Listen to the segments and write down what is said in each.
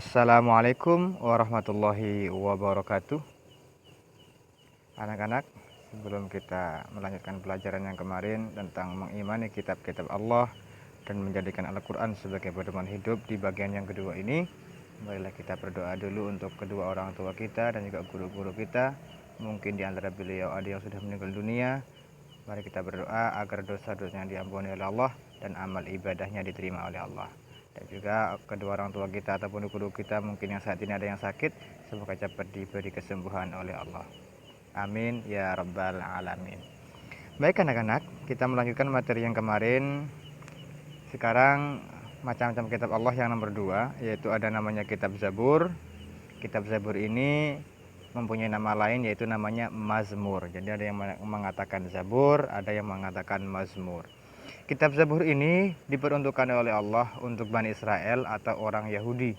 Assalamualaikum warahmatullahi wabarakatuh. Anak-anak, sebelum kita melanjutkan pelajaran yang kemarin tentang mengimani kitab-kitab Allah dan menjadikan Al-Quran sebagai pedoman hidup, di bagian yang kedua ini, marilah kita berdoa dulu untuk kedua orang tua kita dan juga guru-guru kita. Mungkin di antara beliau ada yang sudah meninggal dunia. Mari kita berdoa agar dosa-dosanya diampuni oleh Allah dan amal ibadahnya diterima oleh Allah. Dan juga kedua orang tua kita ataupun guru kita mungkin yang saat ini ada yang sakit, semoga cepat diberi kesembuhan oleh Allah. Amin ya rabbal alamin. Baik anak-anak, kita melanjutkan materi yang kemarin. Sekarang macam-macam kitab Allah yang nomor 2, yaitu ada namanya kitab Zabur. Kitab Zabur ini mempunyai nama lain, yaitu namanya Mazmur. Jadi ada yang mengatakan Zabur, ada yang mengatakan Mazmur. Kitab Zabur ini diperuntukkan oleh Allah untuk Bani Israel atau orang Yahudi.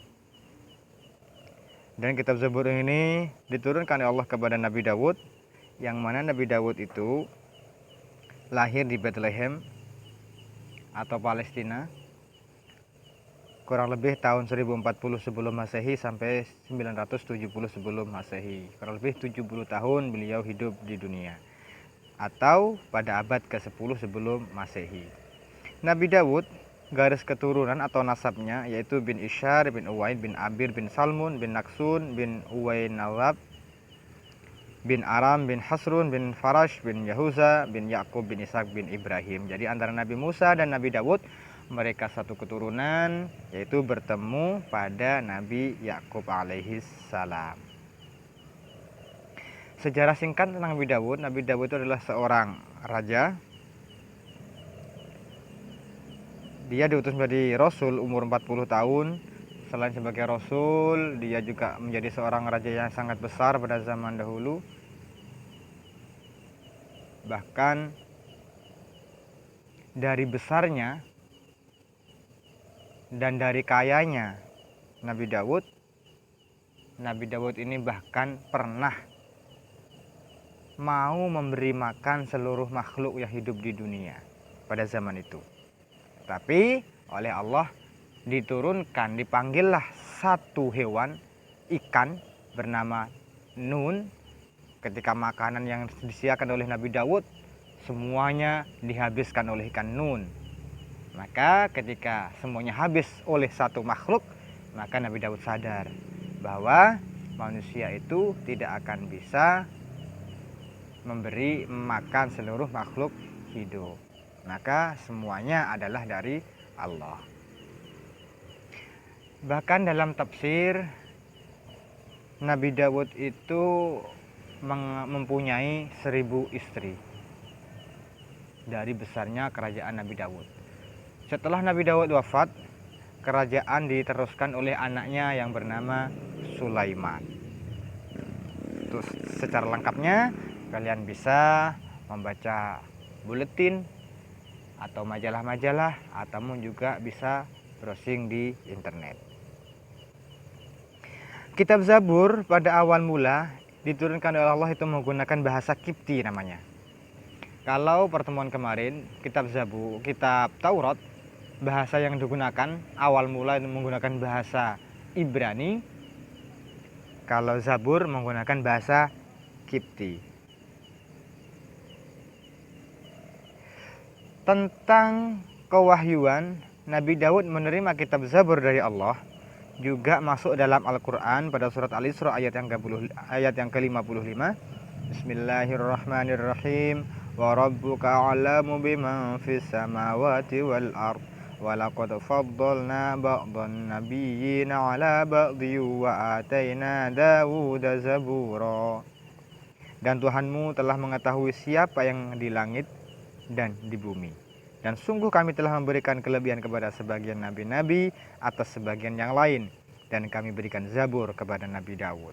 Dan kitab Zabur ini diturunkan oleh Allah kepada Nabi Daud, yang mana Nabi Daud itu lahir di Bethlehem atau Palestina kurang lebih tahun 1040 sebelum Masehi sampai 970 sebelum Masehi. Kurang lebih 70 tahun beliau hidup di dunia, atau pada abad ke-10 sebelum Masehi. Nabi Daud, garis keturunan atau nasabnya yaitu bin Ishar, bin Uwaid, bin Abir, bin Salmun, bin Naksun, bin Uwainawab, bin Aram, bin Hasrun, bin Farash, bin Yahuza, bin Yakub, bin Ishak, bin Ibrahim. Jadi antara Nabi Musa dan Nabi Daud, mereka satu keturunan, yaitu bertemu pada Nabi Yakub alaihis salam. Sejarah singkat tentang Nabi Daud. Nabi Daud itu adalah seorang raja. Dia diutus menjadi Rasul umur 40 tahun. Selain sebagai Rasul, dia juga menjadi seorang raja yang sangat besar pada zaman dahulu. Bahkan dari besarnya dan dari kayanya Nabi Daud ini bahkan pernah mau memberi makan seluruh makhluk yang hidup di dunia pada zaman itu. Tapi oleh Allah diturunkan, dipanggillah satu hewan ikan bernama Nun. Ketika makanan yang disediakan oleh Nabi Daud semuanya dihabiskan oleh ikan Nun. Maka ketika semuanya habis oleh satu makhluk, maka Nabi Daud sadar bahwa manusia itu tidak akan bisa memberi makan seluruh makhluk hidup. Maka semuanya adalah dari Allah. Bahkan dalam tafsir, Nabi Daud itu mempunyai 1000 istri dari besarnya kerajaan Nabi Daud. Setelah Nabi Daud wafat, kerajaan diteruskan oleh anaknya yang bernama Sulaiman. Terus secara lengkapnya kalian bisa membaca buletin atau majalah-majalah, ataupun juga bisa browsing di internet. Kitab Zabur pada awal mula diturunkan oleh Allah itu menggunakan bahasa Kipti namanya. Kalau pertemuan kemarin kitab Zabur, kitab Taurat, bahasa yang digunakan awal mula itu menggunakan bahasa Ibrani. Kalau Zabur menggunakan bahasa Kipti. Tentang kewahyuan, Nabi Daud menerima kitab Zabur dari Allah, juga masuk dalam Al-Quran pada surat Al-Isra ayat yang ke-55. Bismillahirrahmanirrahim. Wa rabbuka a'lamu biman fis samawati wal ard wa laqad faddalna ba'dhan nabiyyina 'ala ba'dhi wa ataina Dawuda zabura. Dan Tuhanmu telah mengetahui siapa yang di langit dan di bumi. Dan sungguh kami telah memberikan kelebihan kepada sebagian nabi-nabi atas sebagian yang lain. Dan kami berikan Zabur kepada Nabi Daud.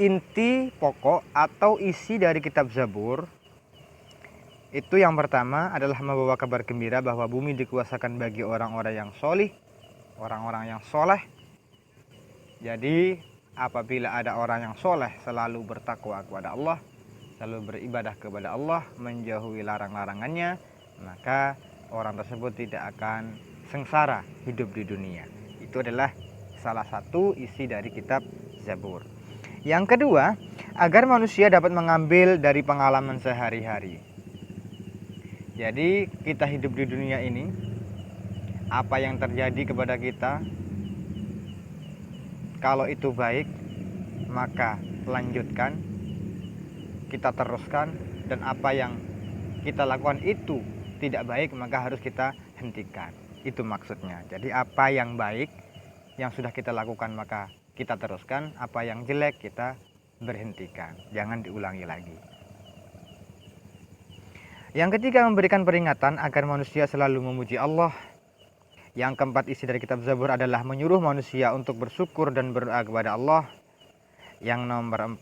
Inti pokok atau isi dari kitab Zabur itu yang pertama adalah membawa kabar gembira bahwa bumi dikuasakan bagi orang-orang yang solih, orang-orang yang soleh. Jadi apabila ada orang yang soleh selalu bertakwa kepada Allah, selalu beribadah kepada Allah, menjauhi larang-larangannya, maka orang tersebut tidak akan sengsara hidup di dunia. Itu adalah salah satu isi dari kitab Zabur. Yang kedua, agar manusia dapat mengambil dari pengalaman sehari-hari. Jadi kita hidup di dunia ini, apa yang terjadi kepada kita, kalau itu baik, maka lanjutkan, kita teruskan, dan apa yang kita lakukan itu tidak baik, maka harus kita hentikan. Itu maksudnya. Jadi apa yang baik yang sudah kita lakukan maka kita teruskan, apa yang jelek kita berhentikan, jangan diulangi lagi. Yang ketiga, memberikan peringatan agar manusia selalu memuji Allah. Yang keempat, isi dari kitab Zabur adalah menyuruh manusia untuk bersyukur dan berdoa kepada Allah. Yang nomor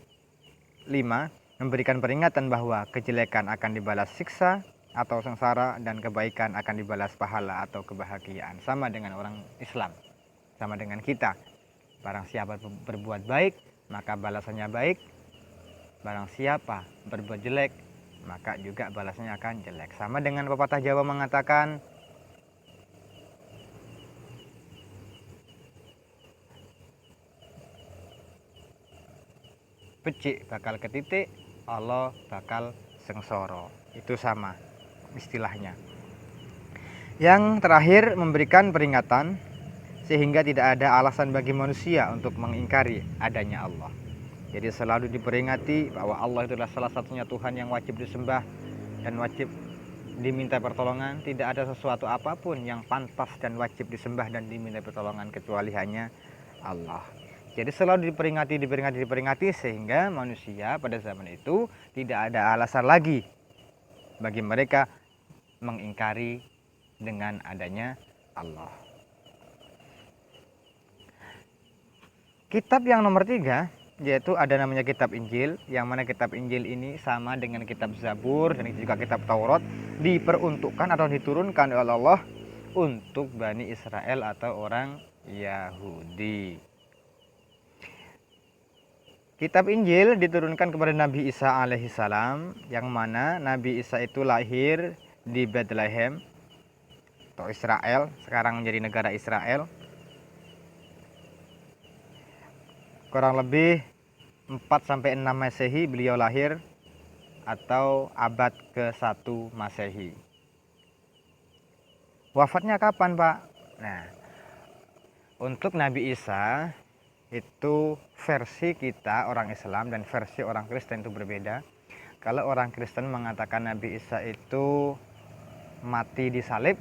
5, memberikan peringatan bahwa kejelekan akan dibalas siksa atau sengsara, dan kebaikan akan dibalas pahala atau kebahagiaan. Sama dengan orang Islam, sama dengan kita. Barang siapa berbuat baik, maka balasannya baik. Barang siapa berbuat jelek, maka juga balasnya akan jelek. Sama dengan pepatah Jawa mengatakan, becik bakal ke titik, Allah bakal sengsara. Itu sama istilahnya. Yang terakhir, memberikan peringatan sehingga tidak ada alasan bagi manusia untuk mengingkari adanya Allah. Jadi selalu diperingati bahwa Allah itu adalah salah satunya Tuhan yang wajib disembah dan wajib diminta pertolongan. Tidak ada sesuatu apapun yang pantas dan wajib disembah dan diminta pertolongan kecuali hanya Allah. Jadi selalu diperingati sehingga manusia pada zaman itu tidak ada alasan lagi bagi mereka mengingkari dengan adanya Allah. Kitab yang nomor 3 yaitu ada namanya kitab Injil, yang mana kitab Injil ini sama dengan kitab Zabur dan juga kitab Taurat, diperuntukkan atau diturunkan oleh Allah untuk Bani Israel atau orang Yahudi. Kitab Injil diturunkan kepada Nabi Isa alaihissalam, yang mana Nabi Isa itu lahir di Bethlehem atau Israel, sekarang menjadi negara Israel. Kurang lebih 4-6 Masehi beliau lahir, atau abad ke-1 Masehi. Wafatnya kapan, Pak? Nah, untuk Nabi Isa itu versi kita orang Islam dan versi orang Kristen itu berbeda. Kalau orang Kristen mengatakan Nabi Isa itu mati di salib,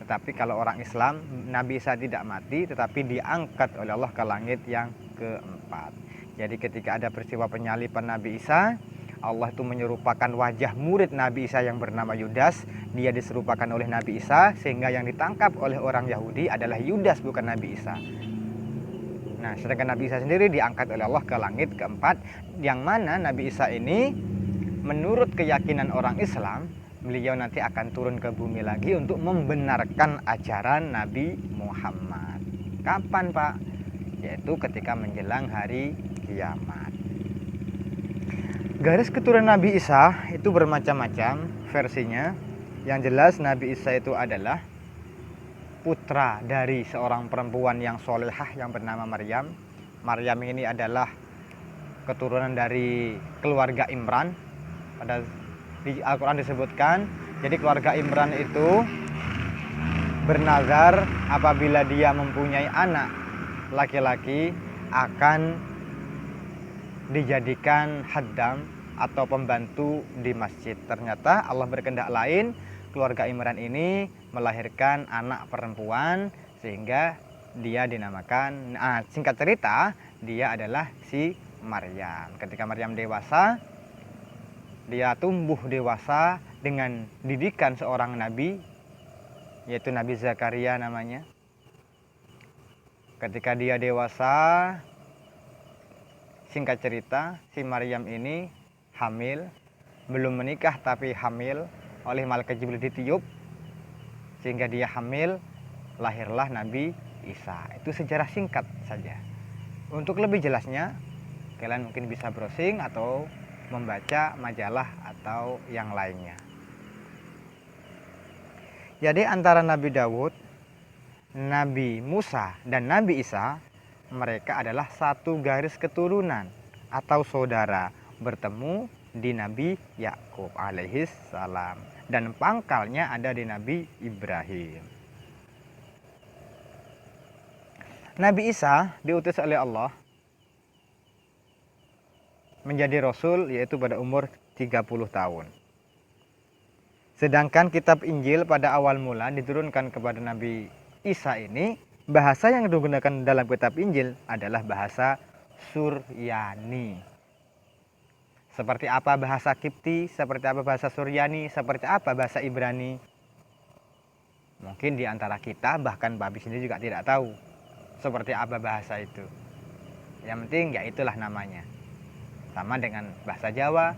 tetapi kalau orang Islam, Nabi Isa tidak mati tetapi diangkat oleh Allah ke langit yang keempat. Jadi ketika ada peristiwa penyaliban Nabi Isa, Allah itu menyerupakan wajah murid Nabi Isa yang bernama Yudas. Dia diserupakan oleh Nabi Isa, sehingga yang ditangkap oleh orang Yahudi adalah Yudas, bukan Nabi Isa. Nah, sedangkan Nabi Isa sendiri diangkat oleh Allah ke langit keempat, yang mana Nabi Isa ini menurut keyakinan orang Islam, beliau nanti akan turun ke bumi lagi untuk membenarkan ajaran Nabi Muhammad. Kapan, Pak? Yaitu ketika menjelang hari kiamat. Garis keturunan Nabi Isa itu bermacam-macam versinya. Yang jelas Nabi Isa itu adalah putra dari seorang perempuan yang solehah yang bernama Maryam. Maryam ini adalah keturunan dari keluarga Imran. Pada di Al-Quran disebutkan, jadi keluarga Imran itu bernazar apabila dia mempunyai anak laki-laki akan dijadikan haddam atau pembantu di masjid. Ternyata Allah berkehendak lain, keluarga Imran ini melahirkan anak perempuan sehingga dia dinamakan, singkat cerita, dia adalah si Maryam. Ketika Maryam dewasa, dia tumbuh dewasa dengan didikan seorang nabi, yaitu Nabi Zakaria namanya. Ketika dia dewasa, singkat cerita, si Maryam ini hamil, belum menikah tapi hamil, oleh malaikat Jibril ditiup sehingga dia hamil, lahirlah Nabi Isa. Itu sejarah singkat saja. Untuk lebih jelasnya kalian mungkin bisa browsing atau membaca majalah atau yang lainnya. Jadi antara Nabi Daud, Nabi Musa, dan Nabi Isa, mereka adalah satu garis keturunan atau saudara, bertemu di Nabi Yakub alaihis salam, dan pangkalnya ada di Nabi Ibrahim. Nabi Isa diutus oleh Allah menjadi Rasul yaitu pada umur 30 tahun. Sedangkan kitab Injil pada awal mula diturunkan kepada Nabi Isa ini, bahasa yang digunakan dalam kitab Injil adalah bahasa Suryani. Seperti apa bahasa Kipti, seperti apa bahasa Suryani, seperti apa bahasa Ibrani. Mungkin di antara kita, bahkan Babi sendiri juga tidak tahu seperti apa bahasa itu. Yang penting ya itulah namanya. Sama dengan bahasa Jawa,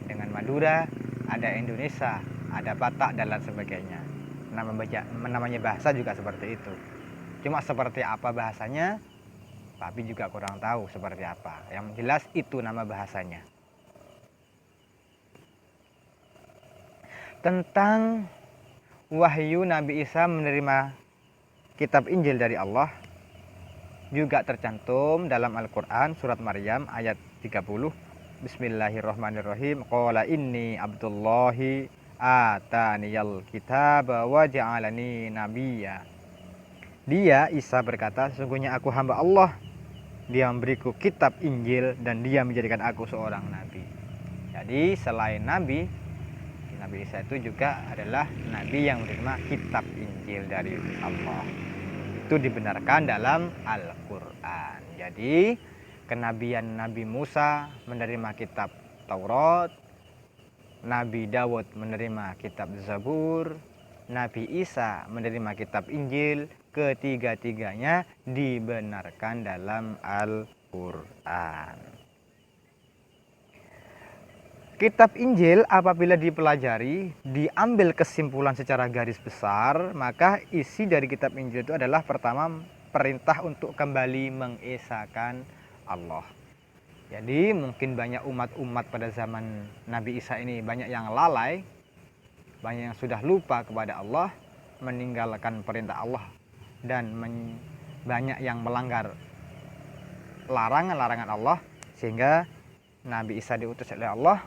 dengan Madura, ada Indonesia, ada Batak dan lain sebagainya. Namanya bahasa juga seperti itu. Cuma seperti apa bahasanya, Babi juga kurang tahu seperti apa. Yang jelas itu nama bahasanya. Tentang wahyu Nabi Isa menerima kitab Injil dari Allah juga tercantum dalam Al-Quran surat Maryam ayat 30. Bismillahirrahmanirrahim. Qala inni abdullahi ataniyal kitaba wa ja'alani nabiyya. Dia Isa berkata, sesungguhnya aku hamba Allah. Dia memberiku kitab Injil dan dia menjadikan aku seorang nabi. Jadi selain nabi, Nabi Isa itu juga adalah nabi yang menerima kitab Injil dari Allah. Itu dibenarkan dalam Al-Quran. Jadi kenabian Nabi Musa menerima kitab Taurat, Nabi Daud menerima kitab Zabur, Nabi Isa menerima kitab Injil, ketiga-tiganya dibenarkan dalam Al-Quran. Kitab Injil apabila dipelajari, diambil kesimpulan secara garis besar, maka isi dari kitab Injil itu adalah pertama perintah untuk kembali mengesahkan Allah. Jadi mungkin banyak umat-umat pada zaman Nabi Isa ini banyak yang lalai, banyak yang sudah lupa kepada Allah, meninggalkan perintah Allah, dan banyak yang melanggar larangan-larangan Allah, sehingga Nabi Isa diutus oleh Allah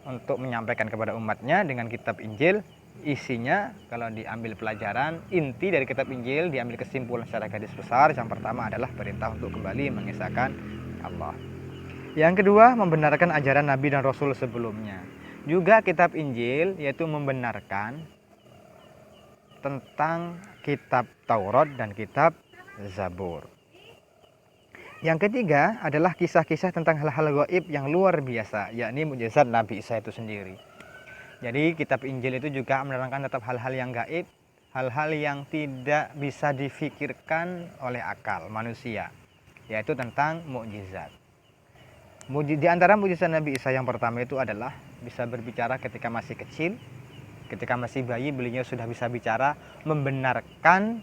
untuk menyampaikan kepada umatnya dengan kitab Injil. Isinya kalau diambil pelajaran, inti dari kitab Injil diambil kesimpulan secara garis besar. Yang pertama adalah perintah untuk kembali mengesahkan Allah. Yang kedua, membenarkan ajaran Nabi dan Rasul sebelumnya. Juga kitab Injil yaitu membenarkan tentang kitab Taurat dan kitab Zabur. Yang ketiga adalah kisah-kisah tentang hal-hal gaib yang luar biasa, yakni mukjizat Nabi Isa itu sendiri. Jadi kitab Injil itu juga menerangkan tetap hal-hal yang gaib, hal-hal yang tidak bisa difikirkan oleh akal manusia, yaitu tentang mukjizat. Di antara mukjizat Nabi Isa yang pertama itu adalah bisa berbicara ketika masih kecil, ketika masih bayi beliau sudah bisa bicara, membenarkan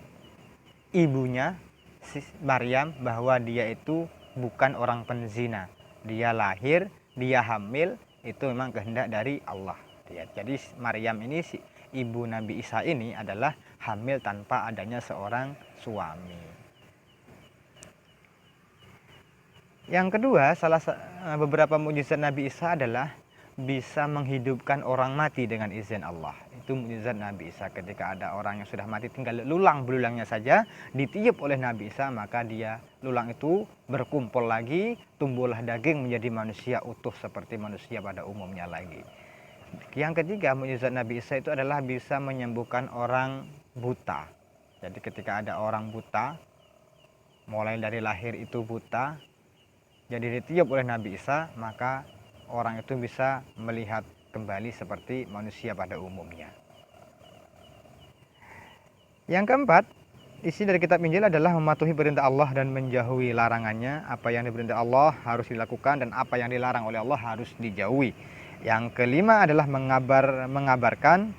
ibunya Maryam bahwa dia itu bukan orang penzina. Dia lahir, dia hamil, itu memang kehendak dari Allah. Jadi Maryam ini, si ibu Nabi Isa ini adalah hamil tanpa adanya seorang suami. Yang kedua, beberapa mukjizat Nabi Isa adalah bisa menghidupkan orang mati dengan izin Allah. Itu mukjizat Nabi Isa. Ketika ada orang yang sudah mati, tinggal lulang belulangnya saja ditiup oleh Nabi Isa, maka lulang itu berkumpul lagi, tumbuhlah daging menjadi manusia utuh seperti manusia pada umumnya lagi. Yang ketiga, mukjizat Nabi Isa itu adalah bisa menyembuhkan orang buta. Jadi ketika ada orang buta, mulai dari lahir itu buta, jadi ditiup oleh Nabi Isa, maka orang itu bisa melihat kembali seperti manusia pada umumnya. Yang keempat, isi dari kitab Injil adalah mematuhi perintah Allah dan menjauhi larangannya. Apa yang diperintah Allah harus dilakukan dan apa yang dilarang oleh Allah harus dijauhi. Yang kelima adalah mengabarkan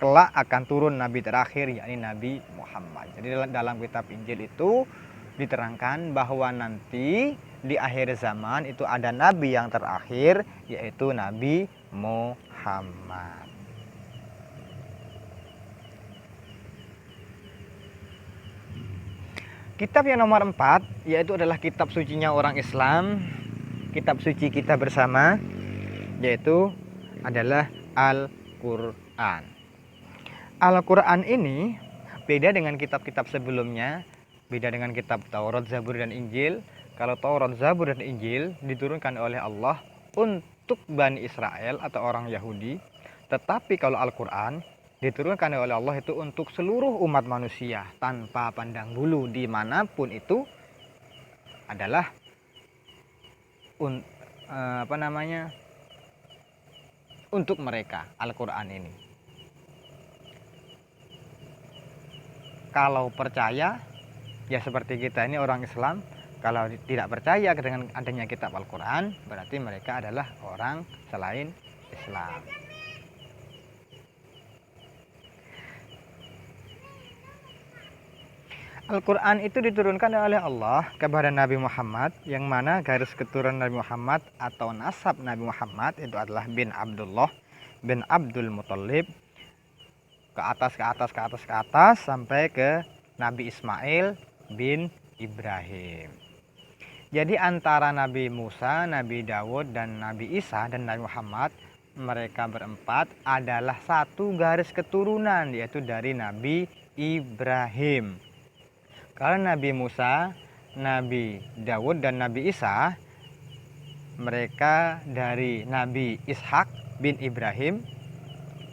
kelak akan turun Nabi terakhir, yakni Nabi Muhammad. Jadi dalam kitab Injil itu diterangkan bahwa nanti di akhir zaman itu ada nabi yang terakhir, yaitu Nabi Muhammad. Kitab yang nomor 4 yaitu adalah kitab sucinya orang Islam, kitab suci kita bersama, yaitu adalah Al-Quran. Al-Quran ini beda dengan kitab-kitab sebelumnya, beda dengan kitab Taurat, Zabur, dan Injil. Kalau Taurat, Zabur, dan Injil diturunkan oleh Allah untuk Bani Israel atau orang Yahudi, tetapi kalau Al-Quran diturunkan oleh Allah itu untuk seluruh umat manusia tanpa pandang bulu, dimanapun itu adalah untuk mereka Al-Quran ini. Kalau percaya ya seperti kita ini orang Islam, kalau tidak percaya dengan adanya kitab Al-Quran berarti mereka adalah orang selain Islam. Al-Quran itu diturunkan oleh Allah kepada Nabi Muhammad, yang mana garis keturunan Nabi Muhammad atau nasab Nabi Muhammad itu adalah bin Abdullah bin Abdul Muthalib, ke atas sampai ke Nabi Ismail bin Ibrahim. Jadi antara Nabi Musa, Nabi Dawud, dan Nabi Isa dan Nabi Muhammad, mereka berempat adalah satu garis keturunan, yaitu dari Nabi Ibrahim. Kalau Nabi Musa, Nabi Dawud, dan Nabi Isa, mereka dari Nabi Ishak bin Ibrahim.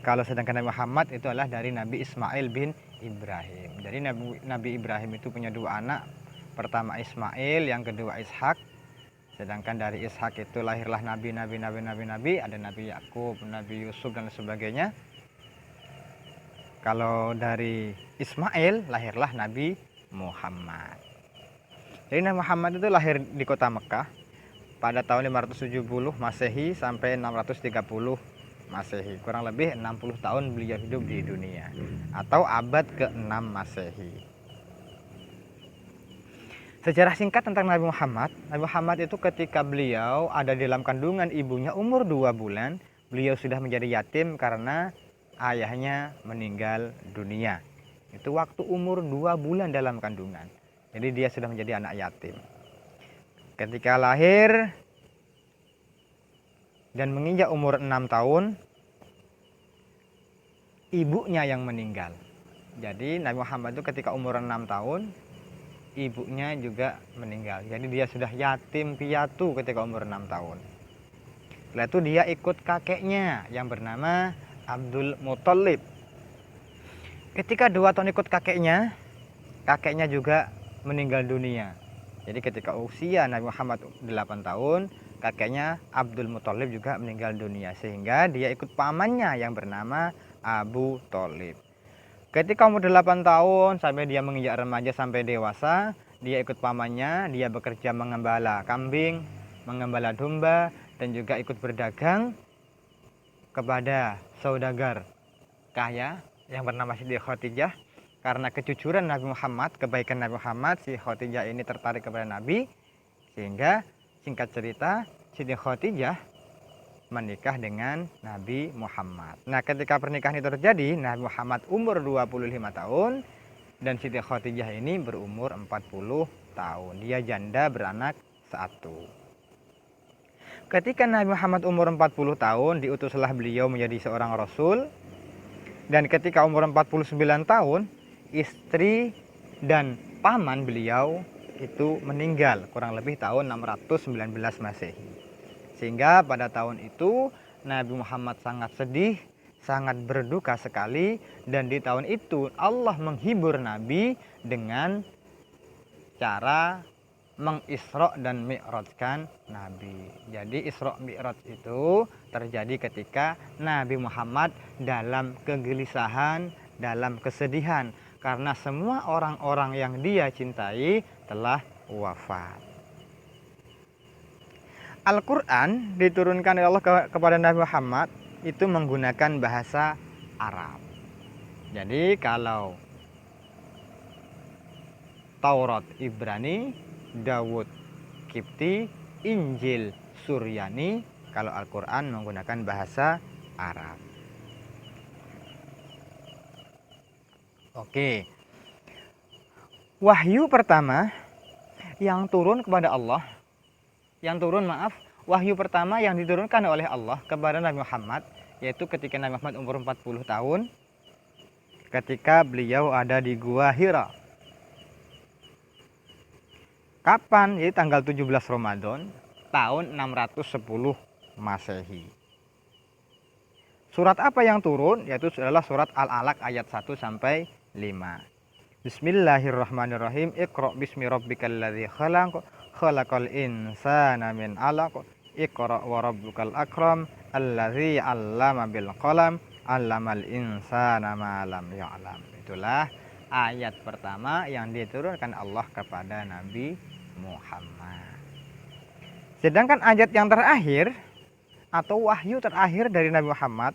Kalau sedangkan Nabi Muhammad itu adalah dari Nabi Ismail bin Ibrahim. Jadi Nabi Ibrahim itu punya dua anak. Pertama Ismail, yang kedua Ishak. Sedangkan dari Ishak itu lahirlah nabi, ada Nabi Yakub, Nabi Yusuf, dan sebagainya. Kalau dari Ismail lahirlah Nabi Muhammad. Jadi Nabi Muhammad itu lahir di kota Mekah pada tahun 570 Masehi sampai 630 Masehi. Kurang lebih 60 tahun beliau hidup di dunia, atau abad ke-6 Masehi. Sejarah singkat tentang Nabi Muhammad. Nabi Muhammad itu ketika beliau ada di dalam kandungan ibunya umur 2 bulan, beliau sudah menjadi yatim karena ayahnya meninggal dunia. Itu waktu umur 2 bulan dalam kandungan. Jadi dia sudah menjadi anak yatim. Ketika lahir dan menginjak umur 6 tahun, ibunya yang meninggal. Jadi Nabi Muhammad itu ketika umur 6 tahun, ibunya juga meninggal. Jadi dia sudah yatim piatu ketika umur 6 tahun. Setelah itu dia ikut kakeknya yang bernama Abdul Muthalib. Ketika 2 tahun ikut kakeknya juga meninggal dunia. Jadi ketika usia Nabi Muhammad 8 tahun, kakeknya Abdul Muthalib juga meninggal dunia, sehingga dia ikut pamannya yang bernama Abu Thalib. Ketika umur 8 tahun sampai dia menginjak remaja sampai dewasa, dia ikut pamannya, dia bekerja mengembala kambing, mengembala domba, dan juga ikut berdagang kepada saudagar kaya yang bernama Siti Khadijah. Karena kejujuran Nabi Muhammad, kebaikan Nabi Muhammad, si Khadijah ini tertarik kepada Nabi, sehingga singkat cerita Siti Khadijah menikah dengan Nabi Muhammad. Nah, ketika pernikahan itu terjadi, Nabi Muhammad umur 25 tahun dan Siti Khadijah ini berumur 40 tahun. Dia janda beranak 1. Ketika Nabi Muhammad umur 40 tahun, diutuslah beliau menjadi seorang rasul. Dan ketika umur 49 tahun, istri dan paman beliau itu meninggal, kurang lebih tahun 619 Masehi. Sehingga pada tahun itu Nabi Muhammad sangat sedih, sangat berduka sekali, dan di tahun itu Allah menghibur Nabi dengan cara mengisra dan mi'rajkan Nabi. Jadi Isra Mi'raj itu terjadi ketika Nabi Muhammad dalam kegelisahan, dalam kesedihan, karena semua orang-orang yang dia cintai telah wafat. Al-Quran diturunkan oleh Allah kepada Nabi Muhammad itu menggunakan bahasa Arab. Jadi kalau Taurat Ibrani, Dawud Kipti, Injil Suryani, kalau Al-Quran menggunakan bahasa Arab. Oke, wahyu pertama yang turun kepada Allah, wahyu pertama yang diturunkan oleh Allah kepada Nabi Muhammad, yaitu ketika Nabi Muhammad umur 40 tahun, ketika beliau ada di Gua Hira. Kapan? Jadi tanggal 17 Ramadan tahun 610 Masehi. Surat apa yang turun? Yaitu adalah surat Al-Alaq ayat 1 sampai 5. Bismillahirrahmanirrahim. Iqra bismi rabbikal ladzi khalaq, khalaqal insana min 'alaq. Iqra wa rabbukal akram, alladzi 'allama bil qalam, 'allamal insana ma lam ya'lam. Itulah ayat pertama yang diturunkan Allah kepada Nabi Muhammad. Sedangkan ayat yang terakhir atau wahyu terakhir dari Nabi Muhammad,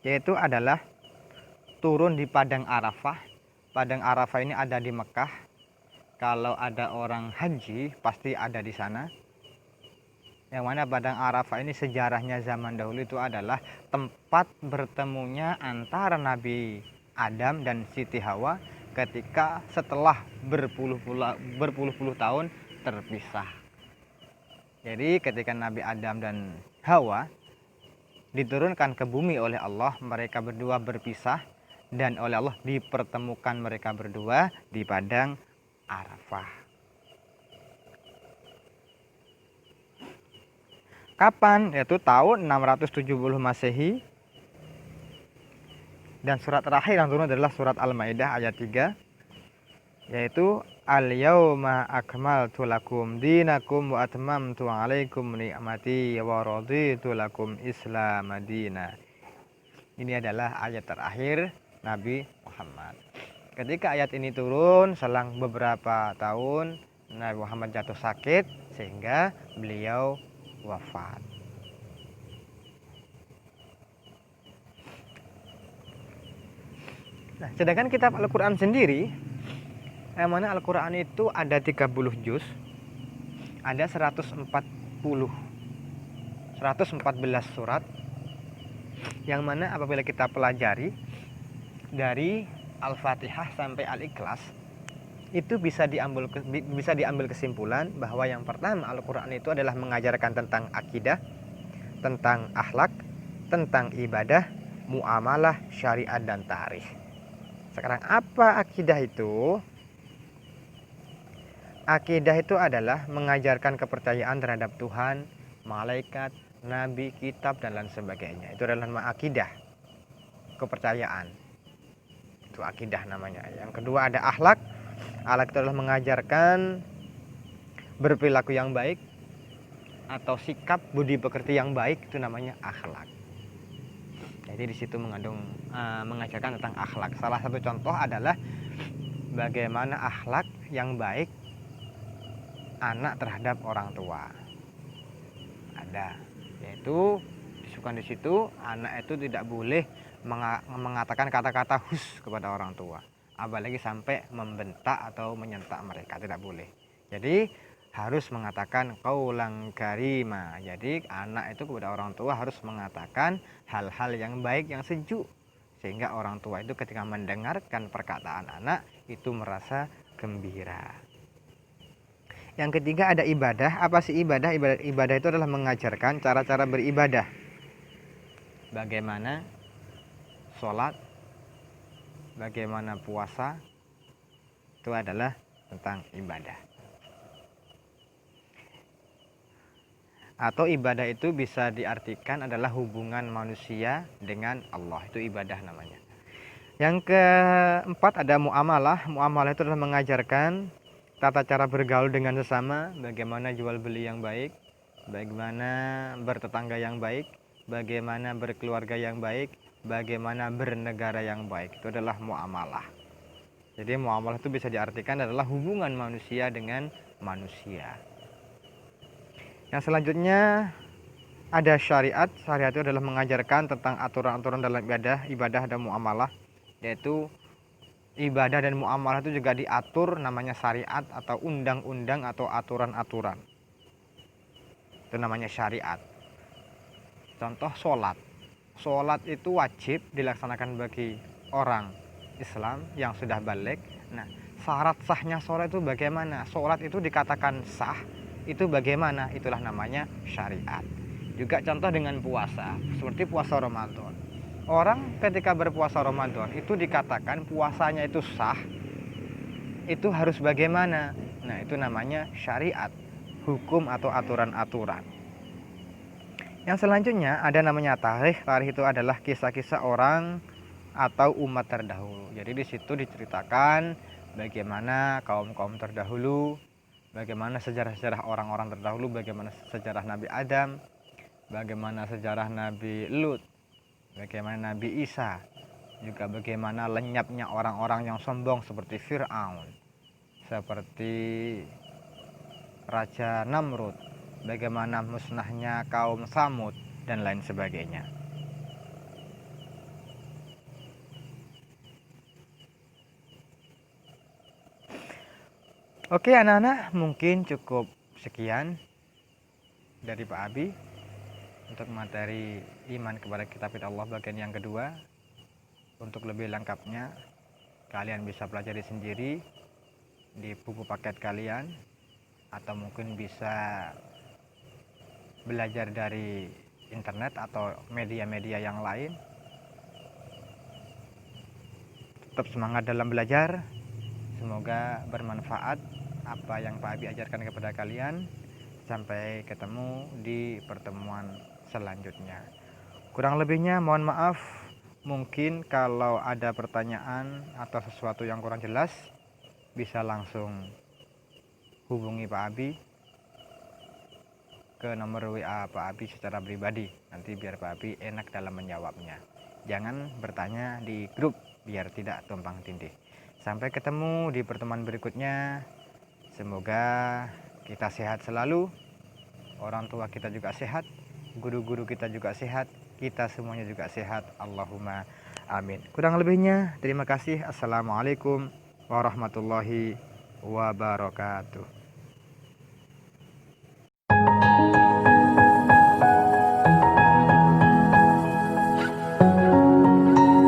yaitu adalah turun di Padang Arafah. Padang Arafah ini ada di Mekah. Kalau ada orang haji pasti ada di sana. Yang mana Padang Arafah ini sejarahnya zaman dahulu itu adalah tempat bertemunya antara Nabi Adam dan Siti Hawa ketika setelah berpuluh-puluh tahun terpisah. Jadi ketika Nabi Adam dan Hawa diturunkan ke bumi oleh Allah, mereka berdua berpisah dan oleh Allah dipertemukan mereka berdua di Padang Arafah. Kapan? Yaitu tahun 670 Masehi. Dan surat terakhir yang turun adalah surat Al-Maidah ayat 3, yaitu Al-yauma akmaltu lakum dinakum wa atmamtu 'alaikum ni'mati wa raditu lakum Islam madina. Ini adalah ayat terakhir Nabi Muhammad. Ketika ayat ini turun, selang beberapa tahun Nabi Muhammad jatuh sakit sehingga beliau wafat. Nah, sedangkan kitab Al-Quran sendiri, yang mana Al-Quran itu ada 30 juz, ada 114 surat, yang mana apabila kita pelajari dari Al-Fatihah sampai Al-Ikhlas, itu bisa diambil kesimpulan bahwa yang pertama Al-Quran itu adalah mengajarkan tentang akidah, tentang akhlak, tentang ibadah, muamalah, syariat, dan tarikh. Sekarang apa akidah itu? Akidah itu adalah mengajarkan kepercayaan terhadap Tuhan, malaikat, nabi, kitab, dan lain sebagainya. Itu adalah nama akidah, kepercayaan. Itu akidah namanya. Yang kedua ada akhlak. Akhlak itu adalah mengajarkan berperilaku yang baik atau sikap budi pekerti yang baik, itu namanya akhlak. Jadi di situ mengajarkan tentang akhlak. Salah satu contoh adalah bagaimana akhlak yang baik anak terhadap orang tua. Ada, yaitu disebutkan di situ anak itu tidak boleh mengatakan kata-kata hus kepada orang tua, apalagi sampai membentak atau menyentak mereka, tidak boleh. Jadi harus mengatakan qaulan karima. Jadi anak itu kepada orang tua harus mengatakan hal-hal yang baik, yang sejuk, sehingga orang tua itu ketika mendengarkan perkataan anak itu merasa gembira. Yang ketiga ada ibadah. Apa sih ibadah? Ibadah itu adalah mengajarkan cara-cara beribadah. Bagaimana sholat, bagaimana puasa, itu adalah tentang ibadah. Atau ibadah itu bisa diartikan adalah hubungan manusia dengan Allah. Itu ibadah namanya. Yang keempat ada muamalah. Muamalah itu adalah mengajarkan tata cara bergaul dengan sesama, bagaimana jual beli yang baik, bagaimana bertetangga yang baik, bagaimana berkeluarga yang baik, bagaimana bernegara yang baik. Itu adalah muamalah. Jadi muamalah itu bisa diartikan adalah hubungan manusia dengan manusia. Yang selanjutnya ada syariat. Syariat itu adalah mengajarkan tentang aturan-aturan dalam ibadah dan muamalah, yaitu ibadah dan muamalah itu juga diatur namanya syariat atau undang-undang atau aturan-aturan. Itu namanya syariat. Contoh sholat. Sholat itu wajib dilaksanakan bagi orang Islam yang sudah balik. Nah, syarat sahnya sholat itu bagaimana? Sholat itu dikatakan sah, itu bagaimana? Itulah namanya syariat. Juga contoh dengan puasa, seperti puasa Ramadan. Orang ketika berpuasa Ramadan itu dikatakan puasanya itu sah, itu harus bagaimana? Nah, itu namanya syariat, hukum atau aturan-aturan. Yang selanjutnya ada namanya tarikh. Tarikh itu adalah kisah-kisah orang atau umat terdahulu. Jadi di situ diceritakan bagaimana kaum-kaum terdahulu, bagaimana sejarah-sejarah orang-orang terdahulu, bagaimana sejarah Nabi Adam, bagaimana sejarah Nabi Lut, bagaimana Nabi Isa, juga bagaimana lenyapnya orang-orang yang sombong seperti Fir'aun, seperti Raja Namrud, bagaimana musnahnya kaum Samud, dan lain sebagainya. Oke anak-anak, mungkin cukup sekian dari Pak Abi untuk materi iman kepada kitab Allah bagian yang kedua. Untuk lebih lengkapnya kalian bisa pelajari sendiri di buku paket kalian, atau mungkin bisa belajar dari internet atau media-media yang lain. Tetap semangat dalam belajar, semoga bermanfaat apa yang Pak Abi ajarkan kepada kalian. Sampai ketemu di pertemuan selanjutnya. Kurang lebihnya mohon maaf. Mungkin kalau ada pertanyaan atau sesuatu yang kurang jelas, bisa langsung hubungi Pak Abi ke nomor WA Pak Abi secara pribadi. Nanti biar Pak Abi enak dalam menjawabnya. Jangan bertanya di grup biar tidak tumpang tindih. Sampai ketemu di pertemuan berikutnya. Semoga kita sehat selalu, orang tua kita juga sehat, guru-guru kita juga sehat, kita semuanya juga sehat. Allahumma amin. Kurang lebihnya terima kasih. Assalamualaikum warahmatullahi wabarakatuh.